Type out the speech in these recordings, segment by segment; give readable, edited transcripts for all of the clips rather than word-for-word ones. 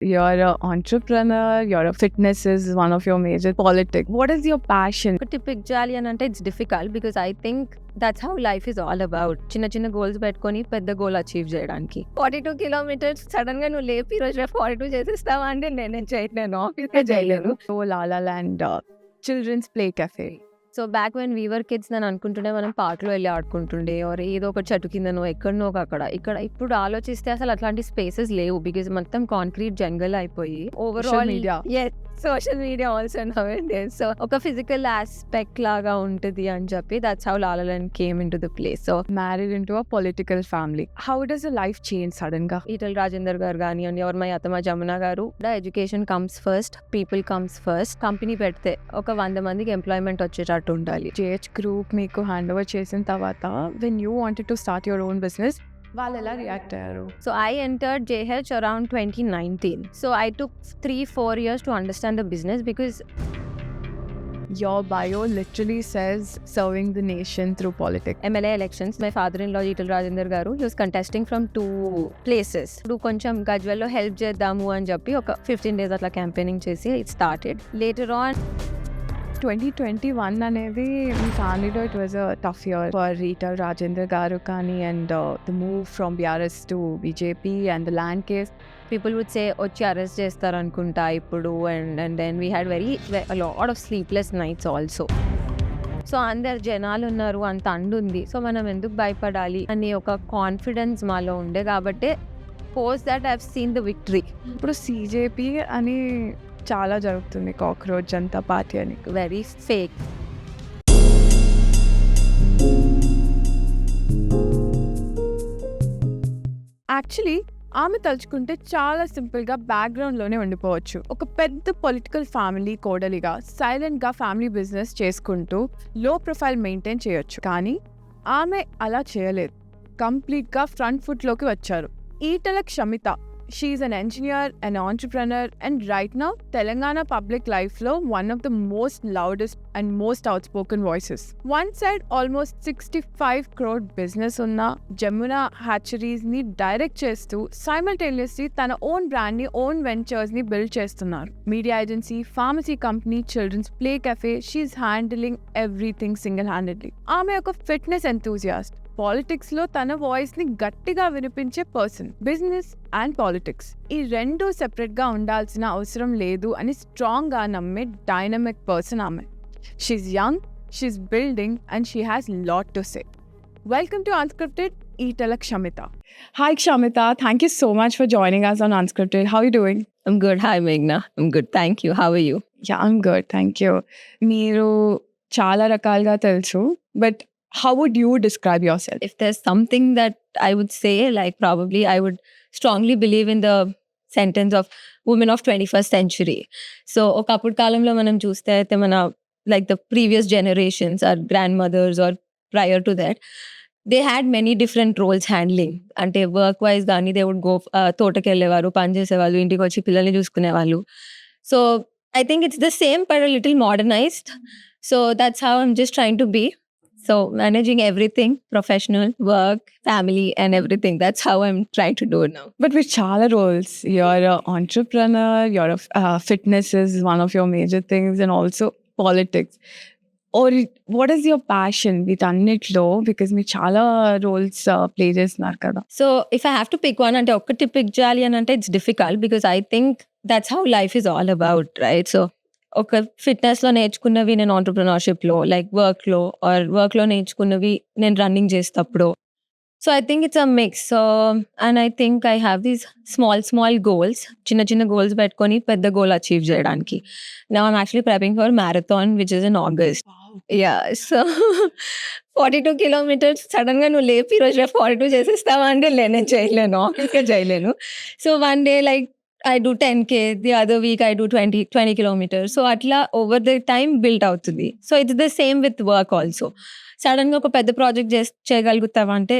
You're an entrepreneur, fitness is one of your major politics. What is your passion? ఒకటి pick చేయాలి అని అంటే it's difficult because I think that's how life is all about. చిన్న చిన్న goals పెట్టుకొని పెద్ద goal achieve చేయడానికి. 42 kilometres sudden గా నువ్వు లేపి ఈ రోజు 42 చేసేస్తావా అంటే నేను చేయలేను, ఆఫీస్గా చేయలేను. So La La Land Children's Play Cafe. So back when we were kids నేను అనుకుంటుండే మనం పార్క్లో వెళ్ళి ఆడుకుంటుండే ఆర్ ఏదో ఒక చెట్టు కిందనో ఎక్కడనో అక్కడ ఇక్కడ. ఇప్పుడు ఆలోచిస్తే అసలు అట్లాంటి స్పేసెస్ లేవు బికాజ్ మొత్తం కాంక్రీట్ జంగల్ అయిపోయి overall media. Social media also నౌడేస్. So ఒక ఫిజికల్ ఆస్పెక్ట్ లాగా ఉంటుంది అని చెప్పి that's how La La Land came in to the place. So Married into a political family. How does a life change suddenly? Etela Rajender గారు కానివ్వండి ఎవరు my అత్తమ్మ జమున గారు, education comes first, people comes first. Company పెడితే ఒక 100 మందికి ఎంప్లాయ్మెంట్ వచ్చేటట్టు ఉండాలి. JH Group మీకు హ్యాండ్ ఓవర్ చేసిన తర్వాత when you wanted to start your own business, వాళ్ళు ఎలా రియాక్ట్ అయ్యారు? So I entered JH around 2019. So I took 3-4 years to understand the business because Your bio literally says serving the nation through politics. MLA elections, my father-in-law Etela Rajender గారు, he was contesting from 2 places. ఇప్పుడు కొంచెం గజ్వెల్లో help చేద్దాము అని చెప్పి ఒక 15 days అట్లా campaigning చేసి it started. Later on 2021 అనేది మీ ఫ్యామిలీలో it was a tough year for Etela Rajender గారు కానీ and the move from BRS to BJP and the land case. people would say వచ్చి అరెస్ట్ చేస్తారు అనుకుంటా ఇప్పుడు and then we had a lot of sleepless nights also. So అందరు జనాలు ఉన్నారు, అంత అండుంది, సో మనం ఎందుకు భయపడాలి అనే ఒక కాన్ఫిడెన్స్ మాలో ఉండే కాబట్టి post that I have seen the victory. ఇప్పుడు CJP అని చాలా జరుగుతుంది, కాక్రోచ్ జనతా పార్టీ అని. Very fake. యాక్చువల్లీ ఆమె తలుచుకుంటే చాలా సింపుల్గా బ్యాక్గ్రౌండ్లోనే ఉండిపోవచ్చు. ఒక పెద్ద పొలిటికల్ ఫ్యామిలీ కోడలిగా సైలెంట్గా ఫ్యామిలీ బిజినెస్ చేసుకుంటూ లో ప్రొఫైల్ మెయింటైన్ చేయొచ్చు. కానీ ఆమె అలా చేయలేదు, కంప్లీట్గా ఫ్రంట్ ఫుట్లోకి వచ్చారు. Etala Kshamita, she's an engineer, an entrepreneur and right now Telangana public లైఫ్లో one of the most loudest and most outspoken voices. One side almost 65 crore business ఉన్న జమున హ్యాచరీస్ని డైరెక్ట్ చేస్తూ సైమల్టేనియస్లీ తన ఓన్ బ్రాండ్ని, ఓన్ వెంచర్స్ని బిల్డ్ చేస్తున్నారు. Media agency, pharmacy company, children's play cafe, she's handling everything single handedly. ఆమె ఒక ఫిట్నెస్ ఎంతూజియాస్ట్, పాలిటిక్స్ లో తన వాయిస్ ని గట్టిగా వినిపించే పర్సన్. బిజినెస్ అండ్ పాలిటిక్స్ ఈ రెండు సెపరేట్ గా ఉండాల్సిన అవసరం లేదు అని స్ట్రాంగ్ గా నమ్మే డైనమిక్ పర్సన్ ఆమె. She's young, she's building and she has lot to say. Welcome to Unscripted, Etala Kshamita. Hi Kshamita, thank you so much for joining us on Unscripted. How are you doing? I'm good. Hi Meghna. I'm good. Thank you. How are you? Yeah, I'm good. Thank you. మీరు చాలా రకాలుగా తెలుసు, but how would you describe yourself? If there's something that I would say, like probably I would strongly believe in the sentence of women of 21st century. So ఒకప్పుడు కాలంలో మనం చూస్తే అయితే మన like the previous generations, our grandmothers or prior to that, they had many different roles handling. అంటే work wise కానీ they would go తోటకి వెళ్ళేవారు, పని చేసేవాళ్ళు, ఇంటికి వచ్చి పిల్లల్ని చూసుకునేవాళ్ళు. So I think it's the same but a little modernized. So that's how I'm just trying to be. So managing everything, professional, work, family and everything. That's how I'm trying to do it now. But with chala roles, you're an entrepreneur, fitness is one of your major things and also politics. Or what is your passion with annitlo? Because me chala roles play chestunnaru kada. So if I have to pick one ante okkati pick cheyali ani ante it's difficult because I think that's how life is all about, right? So ఒక ఫిట్నెస్లో నేర్చుకున్నవి నేను ఆంటర్ప్రినర్షిప్లో like వర్క్లో నేర్చుకున్నవి నేను running చేసేటప్పుడు. So I think it's a mix. And I think I have these small goals, చిన్న goals పెట్టుకొని పెద్ద goal achieve చేయడానికి. Now I'm actually prepping for marathon which is in August. Yeah, so 42 kilometers సడన్గా నువ్వు లేపి ఈరోజు 42 చేసేస్తావా అంటే నేను చేయలేను, ఆఫీస్గా చేయలేను. So one day like I do 10K, the other week I do 20 kilometers. So atla over the time built అవుతుంది. So it's the same with work also. సడన్గా ఒక పెద్ద ప్రాజెక్ట్ చేయగలుగుతావా అంటే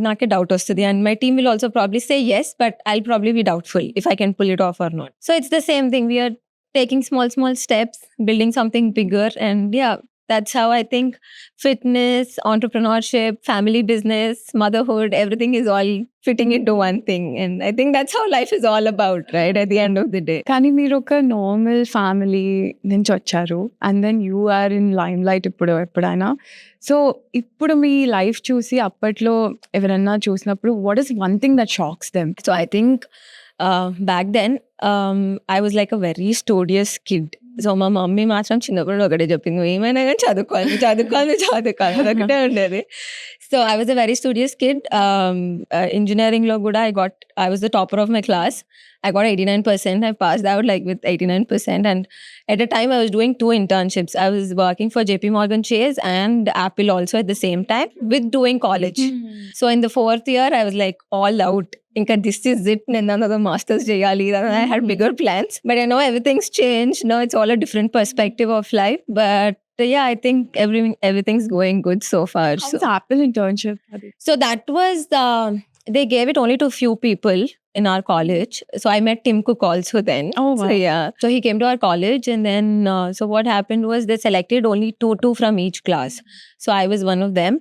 నాకే డౌట్ వస్తుంది. And my team will also probably say yes, but I'll probably be doubtful if I can pull it off or not. So it's the same thing. We're taking small steps, building something bigger, and yeah, that's how I think fitness, entrepreneurship, family business, motherhood, everything is all fitting into one thing. And I think that's how life is all about, right? At the end of the day. కానీ మీరు ఒక normal family నుంచి వచ్చారు and then you are in limelight ఇప్పుడు ఎప్పుడైనా. So ఇప్పుడు మీ life చూసి అప్పట్లో ఎవరన్నా చూసినప్పుడు what is one thing that shocks them? So I think back then I was like a very studious kid. So మా మమ్మీ మాత్రం చిన్నప్పుడు ఒకటే చెప్పింది, "నువ్వు ఏమైనా కానీ చదువుకోవాలి చదువుకోవాలి చదువుకోవాలి" అదొకటే ఉండేది. So I was a very studious kid. ఇంజనీరింగ్లో కూడా I was the topper of my class. I got 89%. I passed out like with 89%. And at a time, I was doing 2 internships. I was working for JP Morgan Chase and Apple also at the same time with doing college. So in the 4th year, I was like all out. Inka this is it. Then another master's cheyali. Then I had bigger plans. But I know everything's changed. Now it's all a different perspective of life. But yeah, I think everything's going good so far. How's Apple internship? So that was they gave it only to few people in our college. So I met Tim Cook also then. Oh, wow. So yeah. So he came to our college and then so what happened was they selected only two from each class. So I was one of them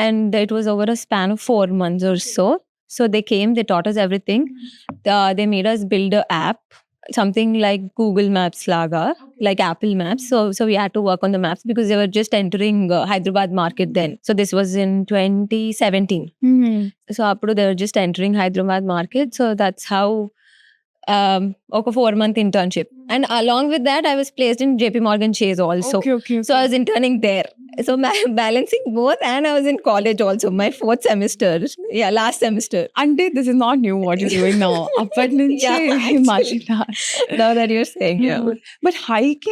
and it was over a span of 4 months or so. So they came, they taught us everything. They made us build an app, something like Google Maps laga, like Apple Maps. So we had to work on the maps because they were just entering Hyderabad market then. So this was in 2017. So appudu they were just entering Hyderabad market. So that's how ఒక 4-month internship. And along with that, I was placed in JP Morgan Chase also. Okay. So I was interning there. So balancing both, and I was in college also, my 4th semester. Yeah, last semester. అంటే this is not new what you're doing now. అప్పటి నుంచి Yeah, actually. మార్చిన. Now that you're saying, yeah. But హైకి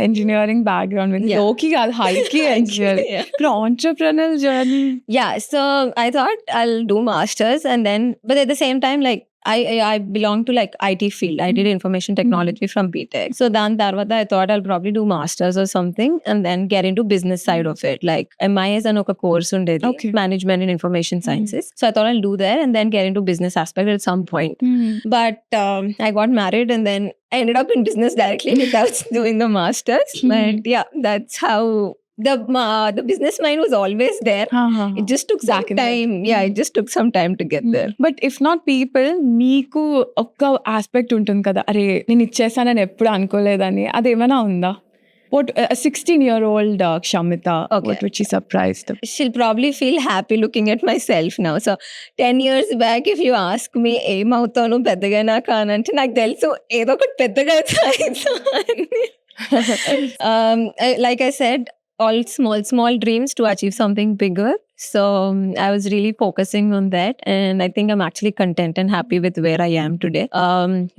engineering background with Yeah. లోకి కాదు హైకి engineering. Yeah. ఇప్పుడు entrepreneurial journey. Yeah, so I thought I'll do masters and then, but at the same time, like I belong to like IT field. I did information technology from BTech. So then tarvata I thought I'll probably do masters or something and then get into business side of it. Like MIS and oka course undedi, Okay. management in information sciences. So I thought I'll do that and then get into business aspect at some point. But I got married and then I ended up in business directly without doing the masters. But yeah, that's how the business mind was always there. It just took some Back in that. time. Yeah, it just took some time to get there. But if not people మీకు ఒక్క aspect ఉంటుంది కదా, అరే నేను ఇచ్చేసానని ఎప్పుడు అనుకోలేదని, అదేమైనా ఉందా? What 16-year-old Shamita, Okay. what would she surprise them? She'll probably feel happy looking at myself now. So 10 years back, if you ask me, ఏమవుతాను పెద్దగా నాకు అని అంటే నాకు తెలుసు ఏదో ఒకటి పెద్దగా like I said, all small dreams to achieve something bigger. So I was really focusing on that, and I think I'm actually content and happy with where I am today.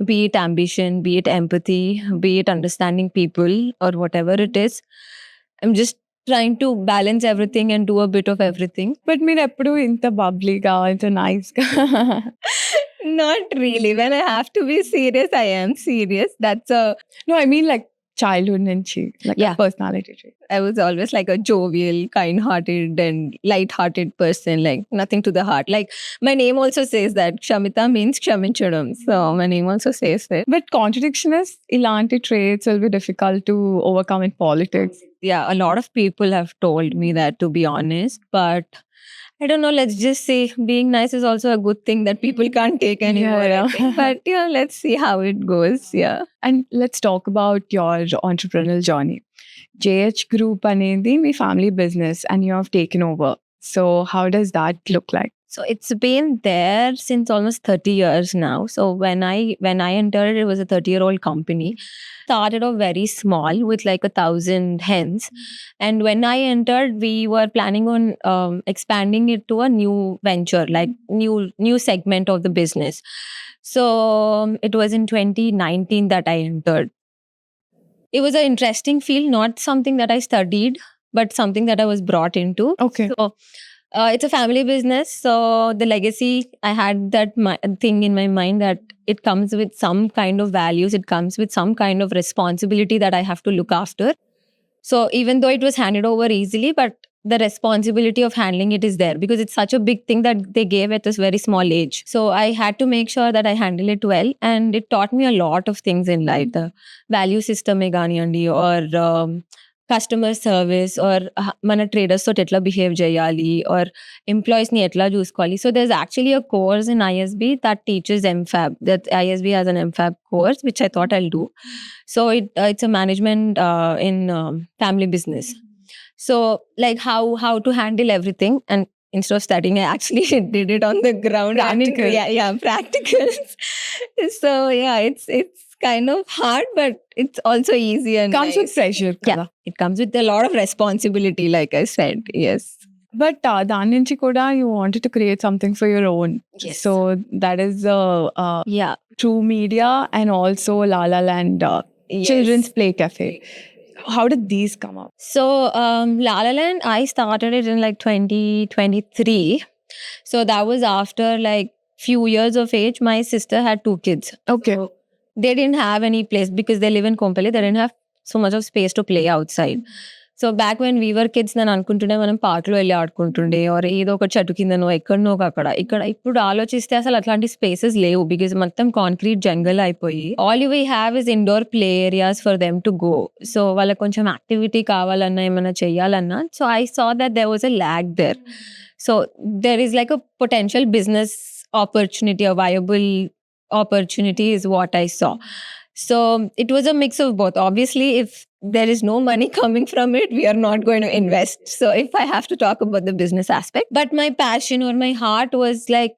Be it ambition, be it empathy, be it understanding people, or whatever it is. I'm just trying to balance everything and do a bit of everything. But మీరు ఎప్పుడు ఇంత బబ్లీగా ఇంత నైస్గా? Not really. When I have to be serious, I am serious. That's a No, I mean like childhood నుంచి, like Yeah. personality trait. I was always like a jovial, kind-hearted and light-hearted person, like nothing to the heart. Like my name also says that Shamita means Kshaminchadam. So my name also says it. But contradiction is ilanti traits will be difficult to overcome in politics. Yeah, a lot of people have told me that, to be honest. But I don't know, let's just say being nice is also a good thing that people can't take anymore. Yeah. I think. But yeah, let's see how it goes. Yeah. And let's talk about your entrepreneurial journey. JH Group anedi me family business and you have taken over. So how does that look like? So it's been there since almost 30 years now. So when I entered, it was a 30-year-old company. Started off very small with like 1,000 hens. And when I entered, we were planning on expanding it to a new venture, like new segment of the business. So it was in 2019 that I entered. It was an interesting field, not something that I studied, but something that I was brought into. Okay. So it's a family business. So the legacy, I had that thing in my mind that it comes with some kind of values. It comes with some kind of responsibility that I have to look after. So even though it was handed over easily, but the responsibility of handling it is there because it's such a big thing that they gave at this very small age. So I had to make sure that I handle it well, and it taught me a lot of things in life. The value system or customer service or మన traders తోటి ఎట్లా behave చేయాలి or employees ని ఎట్లా చూసుకోవాలి. So there's actually a course in ISB that teaches MFAB. That ISB has an MFAB course which I thought I'll do. So it's a management in family business. So like how to handle everything, and instead of studying I actually did it on the ground. Practical. Yeah, practicals. So yeah, it's kind of hard, but it's also easy and Comes with nice. pressure Yeah, కదా. it comes with a lot of responsibility, like I said. Yes. But దాని నుంచి కూడా you wanted to create something for your own. Yes. So that is Yeah. True Media and also La La Land Yes. Children's Play Cafe. How did these come up? So La La Land, I started it in like 2023. So that was after like few years of age. My sister had 2 kids. Okay. So they didn't have any place because they live in Kompally. They didn't have so much of space to play outside. So back when we were kids నేను అనుకుంటుండే మనం పార్క్లో వెళ్ళి ఆడుకుంటుండే are ఏదో ఒక చెట్టు కిందనో ఎక్కడనో అక్కడ ఇక్కడ ఇప్పుడు ఆలోచిస్తే అసలు అట్లాంటి స్పేసెస్ లేవు బికాజ్ మొత్తం కాంక్రీట్ జంగల్ అయిపోయి all you we have is indoor play areas for them to go. So వాళ్ళకి కొంచెం యాక్టివిటీ కావాలన్నా ఏమైనా చెయ్యాలన్నా so I saw that there was a lack there. So there is like a potential business opportunity, a viable opportunity is what I saw. So it was a mix of both. Obviously, if there is no money coming from it, we are not going to invest. So if I have to talk about the business aspect, but my passion or my heart was like,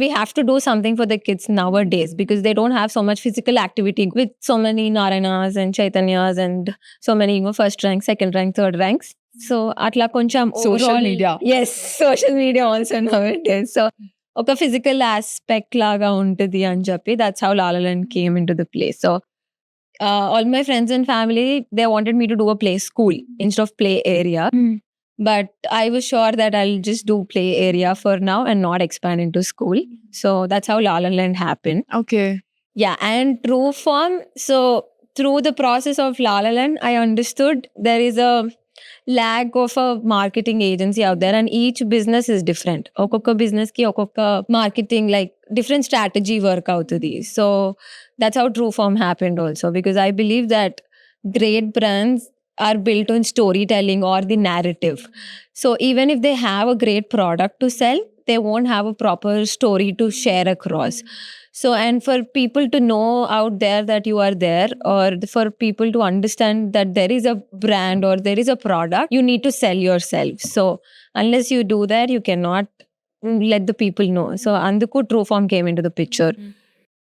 we have to do something for the kids nowadays because they don't have so much physical activity with so many Narayanas and Chaitanyas and so many, first rank, second rank, third ranks. So atla koncham Social media. Yes, social media also nowadays. So ఒక physical aspect లాగా ఉంటుంది అని చెప్పి that's how La La Land came in to the play. So all my friends and family they wanted me to do a play school instead of play area, but I was sure that I will just do play area for now and not expand in to school. So that's how La La Land happen. Okay. Yeah, and True Form, so through the process of La La Land, I understood there is a lack of a marketing agency out there and each business is different. Okokka business ki okokka marketing like different strategy work outudi. So that's how True Form happened also, because I believe that great brands are built on storytelling or the narrative. So even if they have a great product to sell, they won't have a proper story to share across. So, and for people to know out there that you are there, or for people to understand that there is a brand or there is a product, you need to sell yourself. So, unless you do that, you cannot let the people know. So, Anduku True Form came into the picture.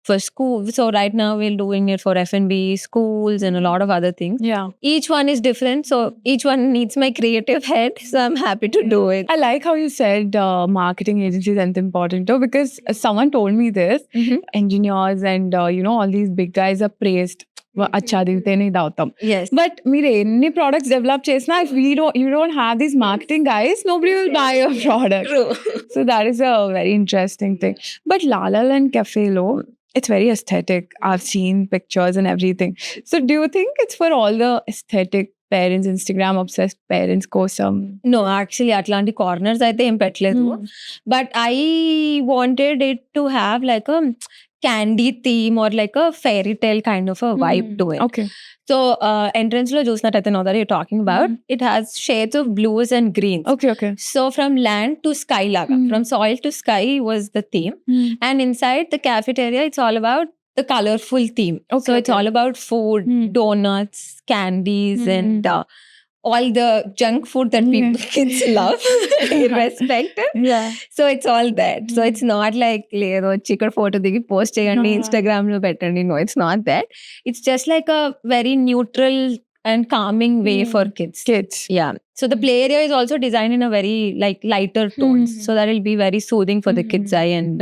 For school, so right now we're doing it for F&B, schools and a lot of other things. Yeah. Each one is different, so each one needs my creative head, so I'm happy to do it. I like how you said marketing agencies are important too, because someone told me this. Engineers and all these big guys are praised. అచ్చా దిగితేనే ఇది అవుతాం. Yes. But మీరు ఎన్ని products develop చేసినా if you don't have these marketing guys, nobody will buy your product. True. So that is a very interesting thing. But La La Land Cafe lo, it's very aesthetic. I've seen pictures and everything. So do you think it's for all the aesthetic parents, Instagram obsessed parents kosam? No, actually అట్లాంటి corners అయితే ఏం పెట్టలేదు, but I wanted it to have like a candy theme or like a fairy tale kind of a vibe to it. Okay. So entrance లో చూసినట్టయితే know that you talking about, it has shades of blues and greens. Okay. So from land to sky laga, from soil to sky was the theme. And inside the cafeteria, it's all about the colorful theme. Okay, So it's all about food, donuts, candies, and all the junk food that people kids love, irrespective. Yeah. So it's all that. So it's not like ledo chicken photo digi post cheyandi Instagram lo pettandi. No, it's not that. It's just like a very neutral and calming way for kids. Yeah. So the play area is also designed in a very like lighter tones, so that will be very soothing for the kids' eye, and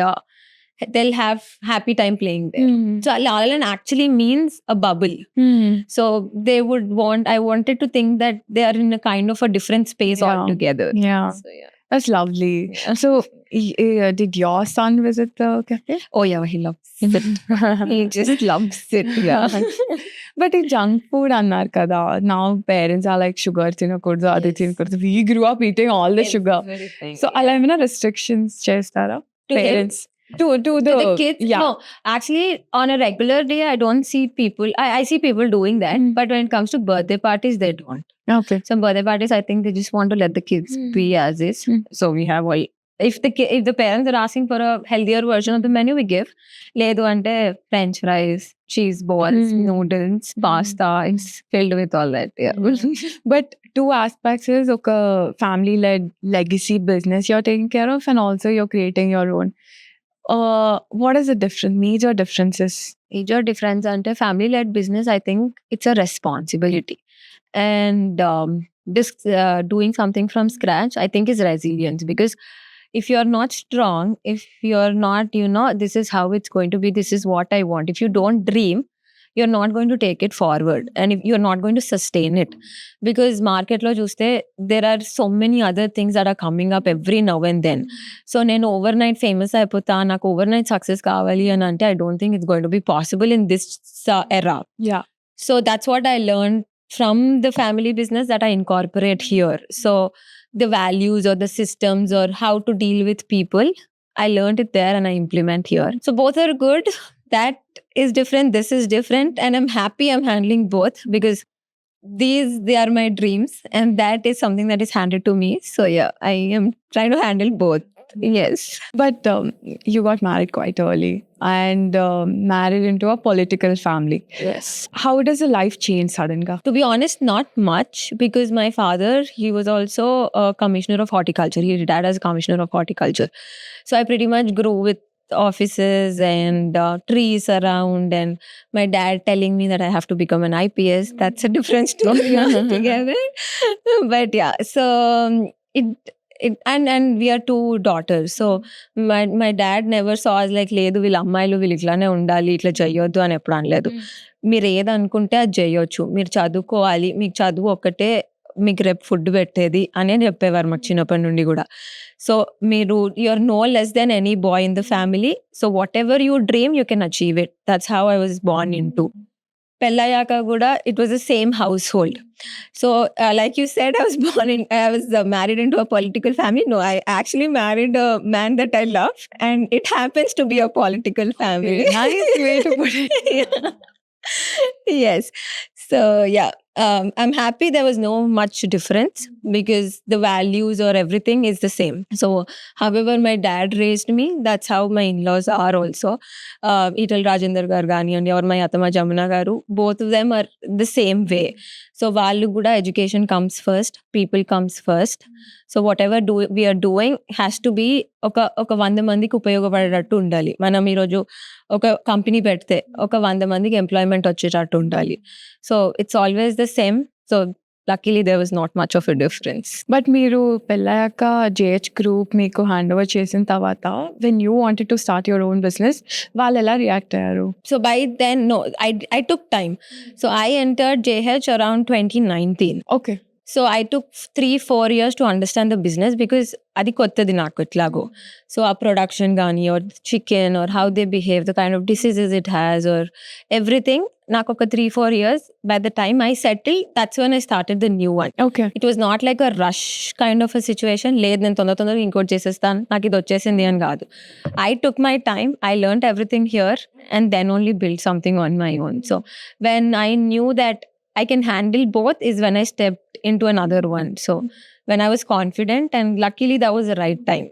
they'll have happy time playing there. So La La Land actually means a bubble. So they would I wanted to think that they are in a kind of a different space Yeah. altogether. Yeah. So yeah. That's lovely. So did your son visit the cafe? Oh yeah, he loves it. He just loves it. Yeah. But in junk food annar kada, now parents are like sugar తినకూడదు అది తినకూడదు. We grew up eating all the sugar. Everything. So అలా ఏమైనా restrictions చేస్తారా To him? parents? to To the kids, no. Actually, on a regular day, I don't see people. I see people doing that, but when it comes to birthday parties, they don't. Okay. Some birthday parties, I think they just want to let the kids be as is. So we have all. If the parents are asking for a healthier version of the menu, we give. Ledu ante French fries, cheese balls, noodles, pasta. It's filled with all that. Yeah. But two aspects is okay, family-led legacy business you're taking care of, and also you're creating your own. What is the difference? Major differences? Major difference ante family-led business. I think it's a responsibility, and this doing something from scratch, I think, is resilience because if you're not strong, if you're not, this is how it's going to be, this is what I want. If you don't dream, you're not going to take it forward and if you're not going to sustain it because market lo chuste there are so many other things that are coming up every now and then. So nenu overnight famous ayipota, నాకు overnight success kavali అని అంటే I don't think it's going to be possible in this era. Yeah. So that's what I learned from the family business that I incorporate here. So the values or the systems or how to deal with people, I learned it there and I implement here. So both are good. That is different. This is different. And I'm happy I'm handling both because they are my dreams. And that is something that is handed to me. So yeah, I am trying to handle both. Yes. But you got married quite early and married into a political family. Yes. How does a life change suddenly? To be honest, not much because my father, he was also a commissioner of horticulture. He retired as a commissioner of horticulture. So I pretty much grew with offices and trees around and my dad telling me that I have to become an IPS. That's a different story altogether. But yeah, so and we are two daughters. So my dad never saw us like లేదు వీళ్ళ అమ్మాయిలు వీళ్ళు ఇట్లానే ఉండాలి ఇట్లా చెయ్యొద్దు అని ఎప్పుడు అనలేదు. మీరు ఏది అనుకుంటే అది చేయొచ్చు, మీరు చదువుకోవాలి, మీకు చదువు ఒక్కటే మీకు రేపు ఫుడ్ పెట్టేది అని చెప్పేవారు మాకు చిన్నప్పటి నుండి కూడా. సో మీరు you're no less than any boy in the family. So whatever you dream you can achieve it. That's how I was born into. పెళ్ళయ్యాక కూడా it was the same household. So like you said, I was married into a political family. No, I actually married a man that I love and it happens to be a political family. Nice way to put it. Yeah. Yes. So yeah, I'm happy there was no much difference because the values or everything is the same. So however my dad raised me, that's how my in-laws are also. Ital Rajendra garu ganiyandi or my Atama Jamuna garu, both of them are the same way. So vallu kuda education comes first, people comes first. So whatever we are doing has to be oka 100 mandiki ఉపయోగపడేటట్టు ఉండాలి. మనం ఈరోజు ఒక company పెడితే ఒక 100 మందికి employment వచ్చేటట్టు ఉండాలి. So it's always the same. So luckily there was not much of a difference. But మీరు పెళ్ళాక జేహెచ్ గ్రూప్ మీకు హ్యాండ్ ఓవర్ చేసిన తర్వాత when you wanted to start your own business వాళ్ళు ఎలా రియాక్ట్ అయ్యారు? So by then, no, I took time. So I entered JH around 2019. Okay. So I took 3-4 years to understand the business because అది కొత్తది నాకు ఎట్లాగో. So ఆ production కానీ or chicken or how they behave, the kind of diseases it has or everything, నాకు ఒక 3-4 years. By the time I settled, that's when I started the new one. Okay. It was not like a rush kind of a situation. లేదు నేను తొందరగా ఇంకోటి చేసేస్తాను, నాకు ఇది వచ్చేసింది అని కాదు. I took my time, I learned everything here and then only built something on my own. So when I knew that I can handle both is when I stepped into another one. So when I was confident and luckily that was the right time.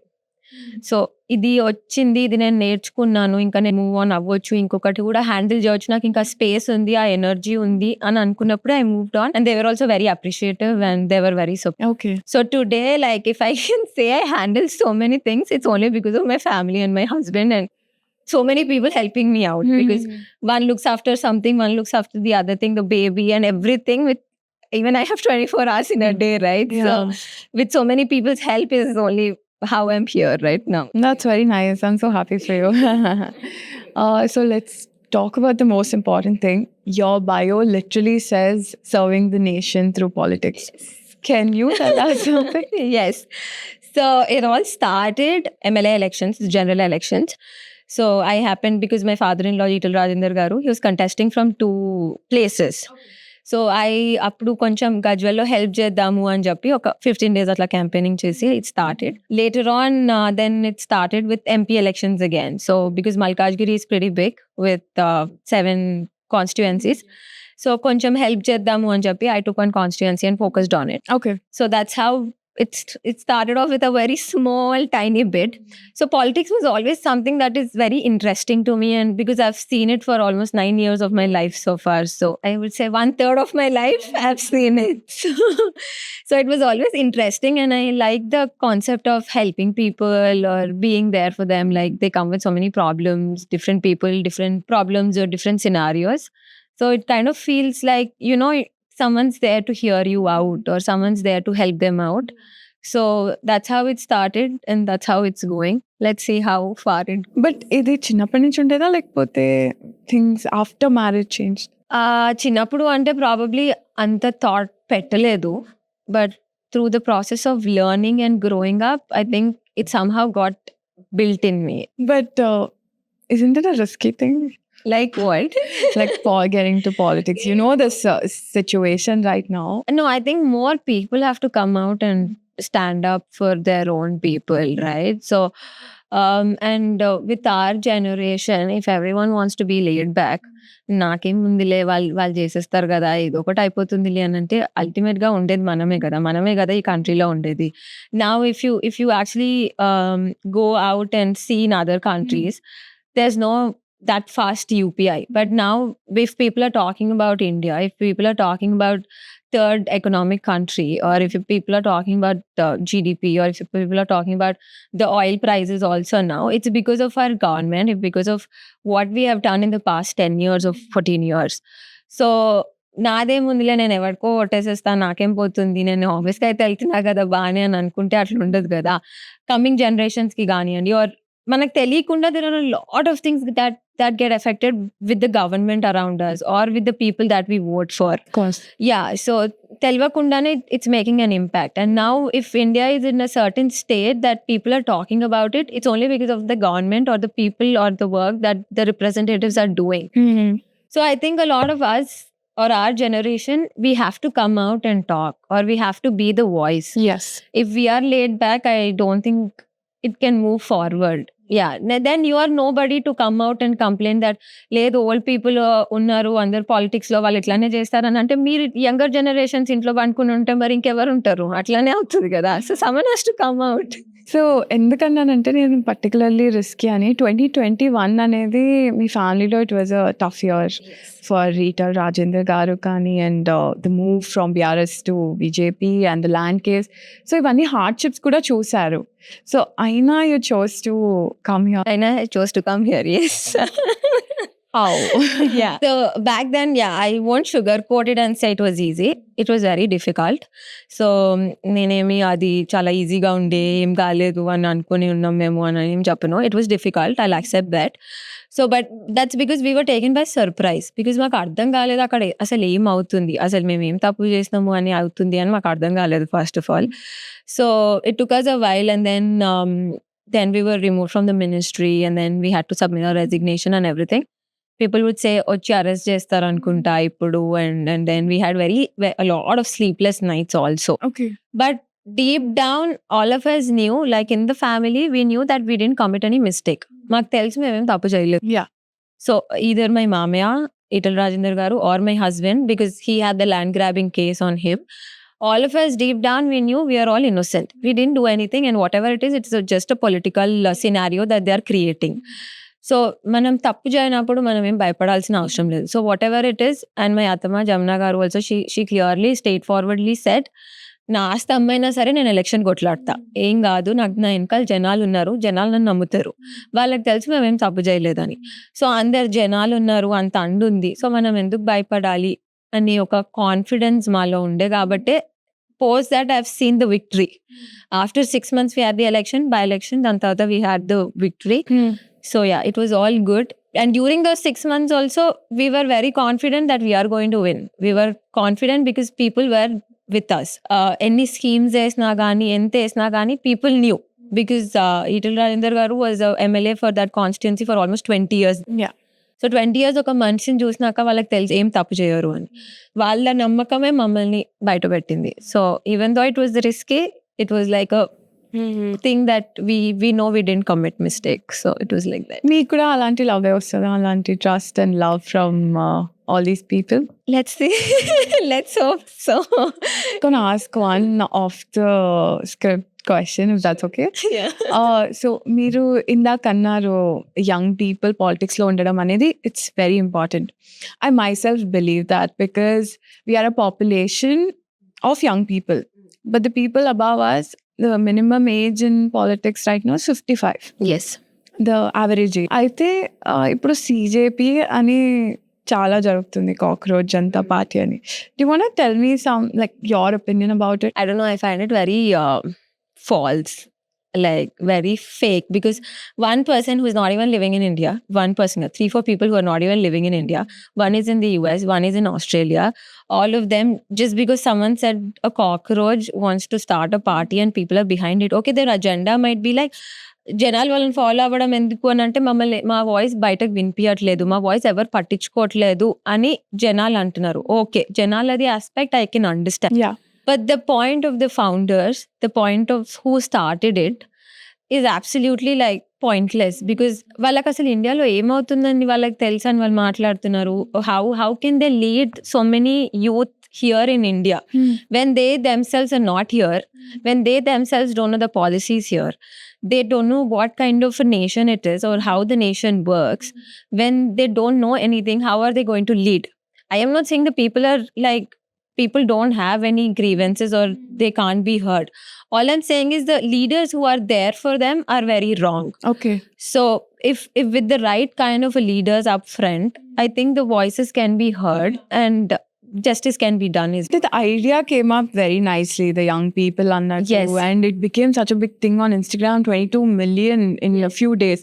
So ఇది వచ్చింది, ఇది నేను నేర్చుకున్నాను, ఇంకా నేను move on అవ్వచ్చు, ఇంకొకటి కూడా హ్యాండిల్ చేయొచ్చు, నాకు ఇంకా స్పేస్ ఉంది, ఆ ఎనర్జీ ఉంది అని అనుకున్నప్పుడు I moved on and they were also very appreciative and they were very supportive. Okay. So today, like if I can say I handle so many things, it's only because of my family and my husband and so many people helping me out because one looks after something, one looks after the other thing, the baby and everything. With even I have 24 hours in a day, right? Yeah. So with so many people's help is only how I'm here right now. That's very nice. I'm so happy for you. So let's talk about the most important thing. Your bio literally says serving the nation through politics. Can you tell us something? Yes. So it all started MLA elections, general elections. So I happened because my father-in-law, Ital Rajendra garu, he was contesting from 2 places. So అప్పుడు కొంచెం గజ్వెల్లో help చేద్దాము అని చెప్పి ఒక 15 days అట్లా campaigning చేసి it started. Later on then it started with MP elections again. So because Malkajgiri is very big with 7 constituencies. So కొంచెం help చేద్దాము అని చెప్పి I took one constituency and focused on it. Okay. So that's how it started off with a very small, tiny bit. So politics was always something that is very interesting to me, and because I've seen it for almost 9 years of my life so far. So I would say 1/3 of my life I've seen it. So it was always interesting, and I like the concept of helping people or being there for them. Like they come with so many problems, different people, different problems or different scenarios. So it kind of feels like, someone's there to hear you out or someone's there to help them out. So that's how it started and that's how it's going. Let's see how far it but ఇది చిన్నప్పటి నుంచి ఉండేదా లేకపోతే things after marriage change? చిన్నప్పుడు అంటే probably అంత thought పెట్టలేదు, but through the process of learning and growing up I think it somehow got built in me. But isn't it a risky thing? Like what? Like getting to politics, this situation right now. No, I think more people have to come out and stand up for their own people, right? So and with our generation, if everyone wants to be laid back, నాకేం ముందులే వాళ్ళు చేసేస్తారు కదా, ఇది ఒకటి అయిపోతుందిలే అని అంటే ultimate గా ఉండేది మనమే కదా ఈ కంట్రీలో ఉండేది. Now if you actually go out and see in other countries, there's no that fast UPI. But now if people are talking about India, if people are talking about third economic country, or if people are talking about GDP, or if people are talking about the oil prices also now, it's because of our government, it's because of what we have done in the past 10 years or 14 years. So నాదేముందిలే, నేను ఎవరికో ఓటేసేస్తా, నాకేం పోతుంది, నేను ఆఫీస్కి అయితే వెళ్తున్నా కదా బాగానే అని అనుకుంటే అట్లా ఉండదు కదా. కమింగ్ జనరేషన్స్కి కానివ్వండి, ఆర్ మనకు తెలియకుండా there are a lot of things that get affected with the government around us or with the people that we vote for. Of course. Yeah, so తెలియకుండానే it's making an impact. And now if India is in a certain state that people are talking about it, it's only because of the government or the people or the work that the representatives are doing. Mm-hmm. So I think a lot of us or our generation, we have to come out and talk, or we have to be the voice. Yes. If we are laid back, I don't think it can move forward. Yeah, then you are nobody to come out and complain that లేదు old people ఉన్నారు అందరు politics లో వాళ్ళు ఇట్లానే చేస్తారని అంటే, మీరు younger generations ఇంట్లో పండుకుని ఉంటే మరి ఇంకెవరు ఉంటారు? అట్లానే అవుతుంది కదా. So someone has to come out. So ఎందుకన్నానంటే నేను పర్టికులర్లీ రిస్కీ అని, 2021 అనేది మీ ఫ్యామిలీలో it was a tough year for Etala Rajender గారు కానీ, and the move from BRS to BJP and the land case. So ఇవన్నీ హార్డ్షిప్స్ కూడా చూశారు. సో అయినా you chose to come here. అయినా I chose to come here, yes. How? Yeah. So back then, yeah, I won't sugarcoat it and say it was easy. It was very difficult. So నేనేమి అది చాలా ఈజీగా ఉండే, ఏం కాలేదు అని అనుకుని ఉన్నాం మేము అని ఏం చెప్పను. It was difficult, I'll accept that. So but that's because we were taken by surprise, because మాకు అర్థం కాలేదు అక్కడ అసలు ఏం అవుతుంది, అసలు మేము ఏం తప్పు చేసినాము అని అవుతుంది అని మాకు అర్థం కాలేదు first of all. So it took us a while, and then we were removed from the ministry, and then we had to submit our resignation and everything. People would say వచ్చి అరెస్ట్ చేస్తారు అనుకుంటా ఇప్పుడు, and then we had a lot of sleepless nights also. Okay. But deep down all of us knew, like in the family we knew that we didn't commit any mistake. మాకు తెలుసు మేమేం తప్పు చేయలేదు. Yeah. So either my mamaya Etela Rajender గారు or my husband, because he had the land grabbing case on him, all of us deep down we knew we are all innocent. We didn't do anything, and whatever it is, it's just a political scenario that they are creating. So మనం తప్పు చేయనప్పుడు మనం ఏం భయపడాల్సిన అవసరం లేదు. So whatever it is, and my అత్తమ్మ జమున గారు also she clearly straight forwardly said, నా ఆస్తి అమ్మైనా సరే నేను ఎలక్షన్ కొట్లాడతా, ఏం కాదు, నాకు నా వెనకాల జనాలు ఉన్నారు, జనాలు నన్ను నమ్ముతారు, వాళ్ళకి తెలిసి మేమేం తప్పు చేయలేదని. సో అందరు జనాలు ఉన్నారు, అంత అండుంది, సో మనం ఎందుకు భయపడాలి అని ఒక కాన్ఫిడెన్స్ మాలో ఉండే కాబట్టే post that I've seen the victory. After 6 months we had the election, by election, then we had the victory. So yeah, it was all good. And during those 6 months also, we were very confident that we are going to win. We were confident because people were with us. Any schemes esna gaani, ente esna gaani, people knew. Because Ital Rajendra Garu was a MLA for that constituency for almost 20 years. Yeah. So 20 years ఒక మనిషిని చూసినాక వాళ్ళకి తెలుసు ఏం తప్పు చేయరు అని. వాళ్ళ నమ్మకమే మమ్మల్ని బయట పెట్టింది. So even though it was risky, it was like a thing that we know we didn't commit mistake. So it was like that. మీకు కూడా అలాంటి లవ్ వస్తుందా, అలాంటి trust and love from all these people? Let's see. Let's hope so. I'm gonna ask one off the script question, if that's okay. Yeah. So మీరు ఇందాక అన్నారు young people పాలిటిక్స్లో ఉండడం అనేది it's very important. I myself believe that because we're a population of young people, but the people above us, the minimum age in politics right now 55, Yes. The average age. అయితే ఇప్పుడు CJP అని చాలా జరుగుతుంది, cockroach Janata Party అని. Do you want to tell me some like your opinion about it? I don't know. I find it very false, like very fake, because one person who is not even living in India, one person, 3-4 people who are not even living in India, one is in the US, one is in Australia, all of them, just because someone said a cockroach wants to start a party and people are behind it, okay, their agenda might be like, జనాలు వాళ్ళని follow అవ్వడం ఎందుకు అని అంటే మమ్మల్ని, మా voice బయటకు వినిపించట్లేదు, మా వాయిస్ ఎవరు పట్టించుకోవట్లేదు అని జనాలు అంటున్నారు. ఓకే, జనాలు అది aspect I can understand. Yeah, But the point of the founders, the point of who started it is absolutely like pointless, because వాళ్ళకి అసలు ఇండియాలో ఏమవుతుందని వాళ్ళకి తెలుసు అని వాళ్ళు మాట్లాడుతున్నారు. How can they lead so many youth here in India when they themselves are not here, when they themselves don't know the policies here, they don't know what kind of a nation it is or how the nation works. When they don't know anything, how are they going to lead? I am not saying the people are like, people don't have any grievances or they can't be heard. All I'm saying is the leaders who are there for them are very wrong. Okay. So if with the right kind of a leaders up front, I think the voices can be heard and justice can be done. The idea came up very nicely, the young people అన్నట్టు, Yes. and it became such a big thing on Instagram, 22 million in a few days.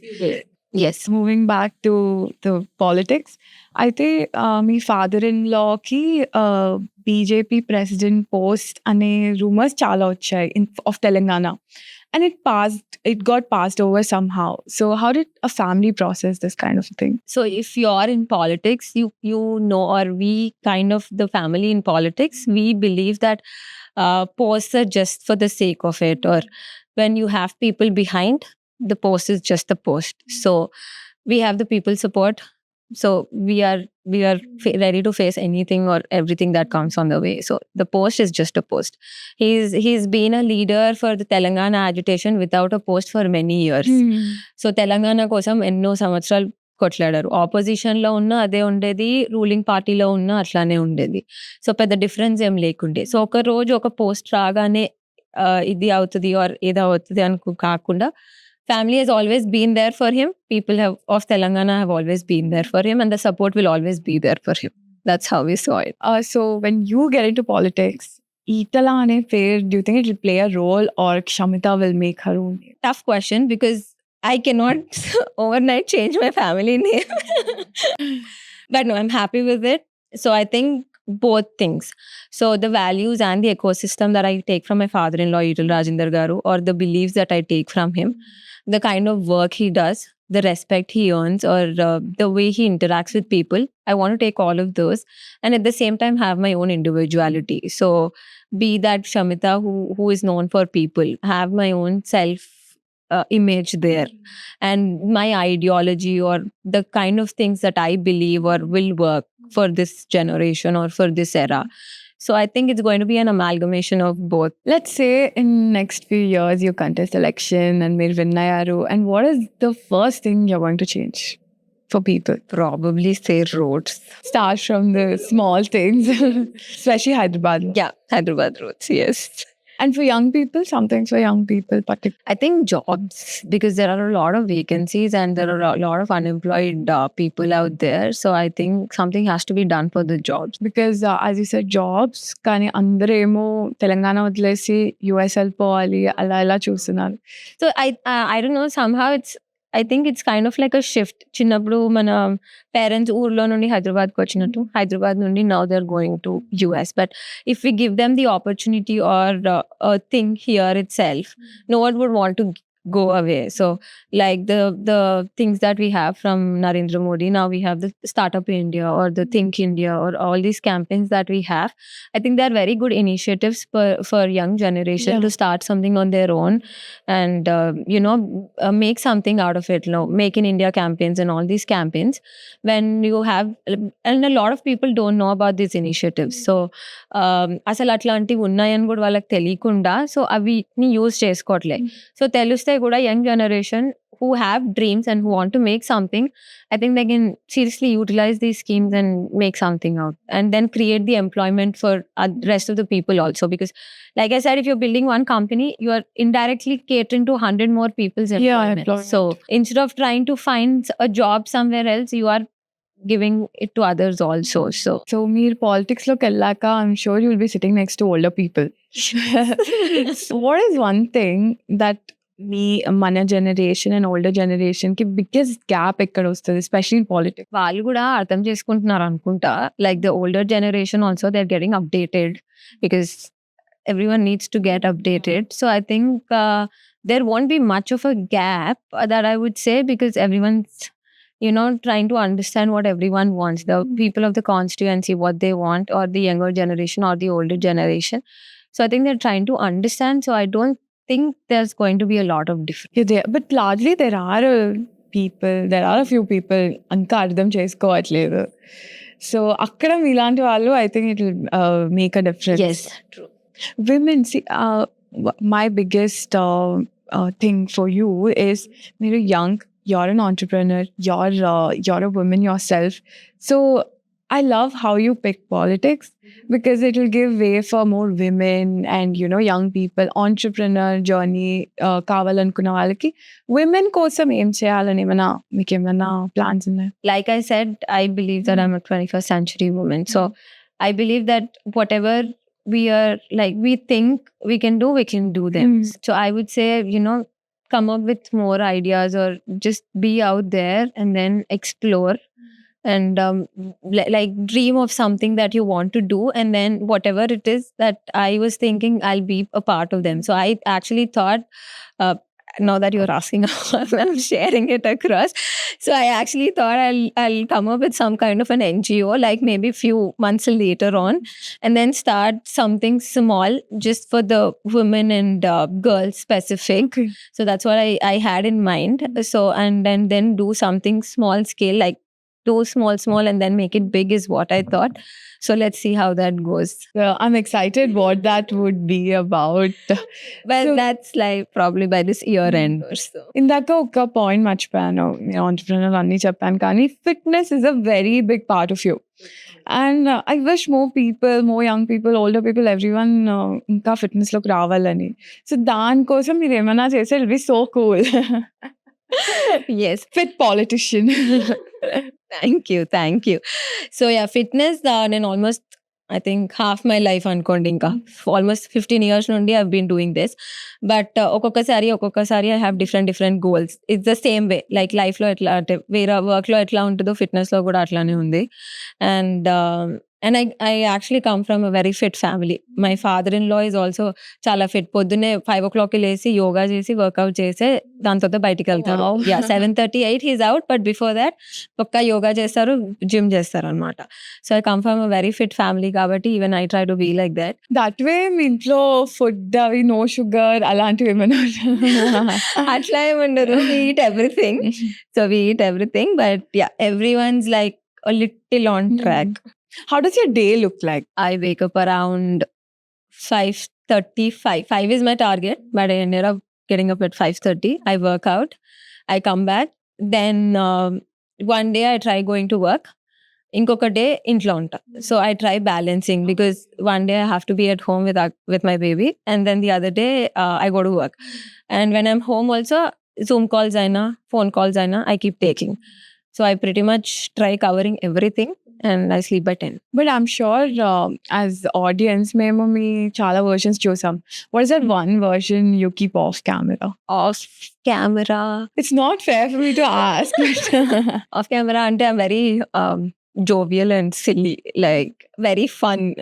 Yes. Moving back to the politics, అయితే మీ father in లాకి BJP president post అనే rumours చాలా వచ్చాయి of Telangana, and it got passed over somehow. So how did a family process this kind of thing? So if you are in politics, you know, or we kind of the family in politics, we believe that posts are just for the sake of it, or when you have people behind, the post is just the post. So we have the people support. So we are ready to face anything or everything that comes on the way. So the post is just a post. He's been a leader for the Telangana agitation without a post for many years. So Telangana కోసం ఎన్నో సంవత్సరాలు కొట్లాడారు. ఆపోజిషన్లో ఉన్న అదే ఉండేది, ruling పార్టీలో ఉన్న అట్లానే ఉండేది. సో పెద్ద డిఫరెన్స్ ఏం లేకుండే. సో ఒక రోజు ఒక పోస్ట్ రాగానే ఇది అవుతుంది ఆర్ ఏదో అవుతుంది అనుకో కాకుండా, family has always been there for him. People of Telangana have always been there for him, and the support will always be there for him. That's how we saw it. So when you get into politics, Itala ane pair, do you think it will play a role, or Kshamita will make her own name? Tough question, because I cannot overnight change my family name. But no, I'm happy with it. So I think both things. So the values and the ecosystem that I take from my father-in-law, Ital Rajendra Garu, or the beliefs that I take from him, the kind of work he does, the respect he earns, or the way he interacts with people, I want to take all of those and at the same time have my own individuality. So be that Shamita who is known for people, have my own self image there, and my ideology or the kind of things that I believe or will work for this generation or for this era. So I think it's going to be an amalgamation of both. Let's say in next few years you contest election and meer win ayyaru, and what is the first thing you're going to change for people? Probably say roads. Start from the small things, especially Hyderabad. Yeah, Hyderabad roads, yes. And for young people, something for young people particularly. I think jobs, because there are a lot of vacancies and there are a lot of unemployed people out there. So I think something has to be done for the jobs. Because as you said, jobs, కానీ అందరేమో తెలంగాణ వదిలేసి US వెళ్ళిపోవాలి అలా ఇలా చూస్తున్నారు. So I don't know, somehow I think it's kind of like a shift. చిన్నప్పుడు మన parents ఊర్లో నుండి హైదరాబాద్కి వచ్చినట్టు, హైదరాబాద్ నుండి now they're going to US. But if we give them the opportunity or a thing here itself, no one would want to go away. So like the things that we have from Narendra Modi, now we have the Startup India or the Think India or all these campaigns that we have. I think they're very good initiatives for young generation Yeah. to start something on their own and make something out of it. Make in India campaigns and all these campaigns, when you have, and a lot of people don't know about these initiatives. So అసలు అట్లాంటివి ఉన్నాయని కూడా వాళ్ళకి తెలియకుండా so అవిని use చేసుకోవట్లే. So తెలిస్తే కూడా young generation who have dreams and who want to make something, I think they can seriously utilize these schemes and make something out, and then create the employment for rest of the people also. Because like I said, if you're building one company, you are indirectly catering to 100 more people's employment. employment. So instead of trying to find a job somewhere else, you are giving it to others also. So మీరు politics లోకి వెళ్ళాక I'm sure you will be sitting next to older people. What is one thing that మీ మన generation and older generation కి biggest gap ఎక్కడ వస్తుంది, especially in politics? వాళ్ళు కూడా అర్థం చేసుకుంటున్నారు అనుకుంటా. Like the older generation also they are getting updated because everyone needs to get updated. So I think there won't be much of a gap that I would say, because everyone's trying to understand what everyone wants, the people of the constituency, what they want, or the younger generation or the older generation. So I think they're trying to understand. So I don't think there's going to be a lot of difference. But largely there are a few people అంతా అర్థం చేసుకోవట్లేదు. So అక్కడ మీలాంటి వాళ్ళు I think it will make a difference. Yes, true. Women, see, my biggest thing for you is you're young, you're an entrepreneur, you're a woman yourself. So I love how you pick politics, because it will give way for more women and young people. Entrepreneur journey కావాలనుకున్న వాళ్ళకి women కోసం ఏం చేయాలని మీకేమైనా plans ఉన్నాయా? Like I said, I believe that I'm a 21st century woman. So I believe that whatever we think we can do them. So I would say, come up with more ideas or just be out there and then explore and like dream of something that you want to do, and then whatever it is that I was thinking, I'll be a part of them. So I actually thought, now that you're asking, I'm sharing it across. So I actually thought I'll come up with some kind of an NGO, like maybe few months later on, and then start something small just for the women and girls specific. Okay. So that's what I had in mind. So and then do something small scale, like do small and then make it big is what I thought. So let's see how that goes. I'm excited what that would be about. Well, So- that's like probably by this year end or so. ఇందాక ఒక point మర్చిపోయాను, entrepreneur అన్నీ చెప్పాను, కానీ fitness is a very big part of you. And I wish more people, more young people, older people, everyone ఇంకా ఫిట్నెస్లోకి రావాలని. సో దానికోసం మీరు ఏమైనా చేస్తే it be so cool. Yes. Fit politician. Thank you. So yeah, fitness, నేను almost I think half my life అనుకోండి, ఇంకా almost 15 years నుండి I've been doing this. But ఒక్కొక్కసారి I have different goals. It's the same way, like life లో ఎట్లా అంటే వేరే work లో ఎట్లా ఉంటుందో ఫిట్నెస్ లో కూడా అట్లానే ఉంది. And I actually come from a very fit family. My father-in-law is also చాలా ఫిట్. పొద్దున్నే 5 o'clock లేసి యోగా చేసి వర్కౌట్ చేసి దాని తర్వాత బయటికి వెళ్తారు. Wow. 7:38 he's out, but before that పక్కా యోగా చేస్తారు, జిమ్ చేస్తారు అనమాట. So I come from a very fit family, కాబట్టి even I try to be like that. That way మీ ఇంట్లో ఫుడ్ అవి నో షుగర్ అలాంటివి ఏమైనా? అట్లా ఏమంటారు, we eat everything. So we eat everything, but yeah, everyone's like a little on track. How does your day look like? I wake up around 5:35. 5 is my target, but I ended up getting up at 5:30. I work out. I come back. Then one day I try going to work. ఇంకొక day ఇంట్లో ఉంటా. So I try balancing, because one day I have to be at home with my baby, and then the other day I go to work. And when I'm home also, Zoom calls aina, phone calls aina, I keep taking. So I pretty much try covering everything, and I sleep by 10. But I'm sure as audience మేము మీ చాలా versions చూసాం. What is that one version you keep off camera? Off camera. It's not fair for me to ask. Off camera అంటే I'm very jovial and silly, like very fun.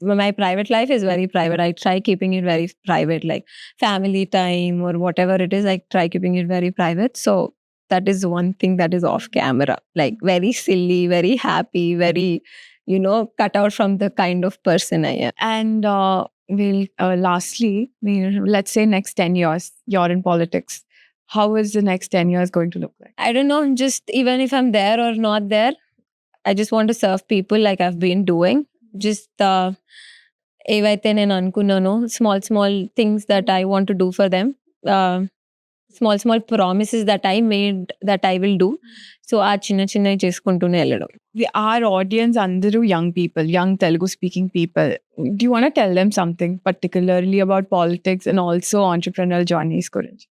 My private life is very private. I try keeping it very private, like family time or whatever it is. I try keeping it very private. So that is one thing that is off camera, like very silly, very happy, very, cut out from the kind of person I am. And lastly, let's say next 10 years, you're in politics. How is the next 10 years going to look like? I don't know, just even if I'm there or not there, I just want to serve people like I've been doing. Just ఏవైతే నేను అనుకున్నానో small things that I want to do for them. Small promises that I made that I will do. So ఆ చిన్న చేసుకుంటూనే వెళ్ళడం. Our audience అందరూ young people, young Telugu speaking people. Do you want to tell them something particularly about politics and also entrepreneurial journeys గురించి?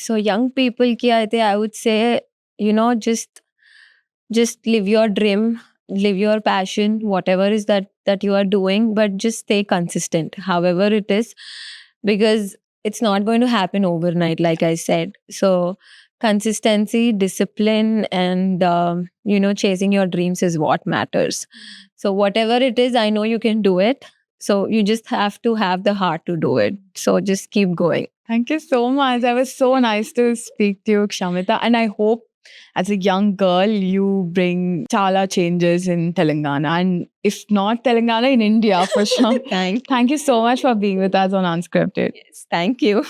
So young people ki aithe I would say, just live your dream, live your passion, whatever is that you are doing, but just stay consistent, however it is, because it's not going to happen overnight, like I said. So consistency, discipline, and chasing your dreams is what matters. So whatever it is, I know you can do it. So you just have to have the heart to do it. So just keep going. Thank you so much. That was so nice to speak to you, Kshamita. And I hope as a young girl, you bring chala changes in Telangana. And if not Telangana, in India for sure. Thank Thank you so much for being with us on Unscripted. Yes, thank you.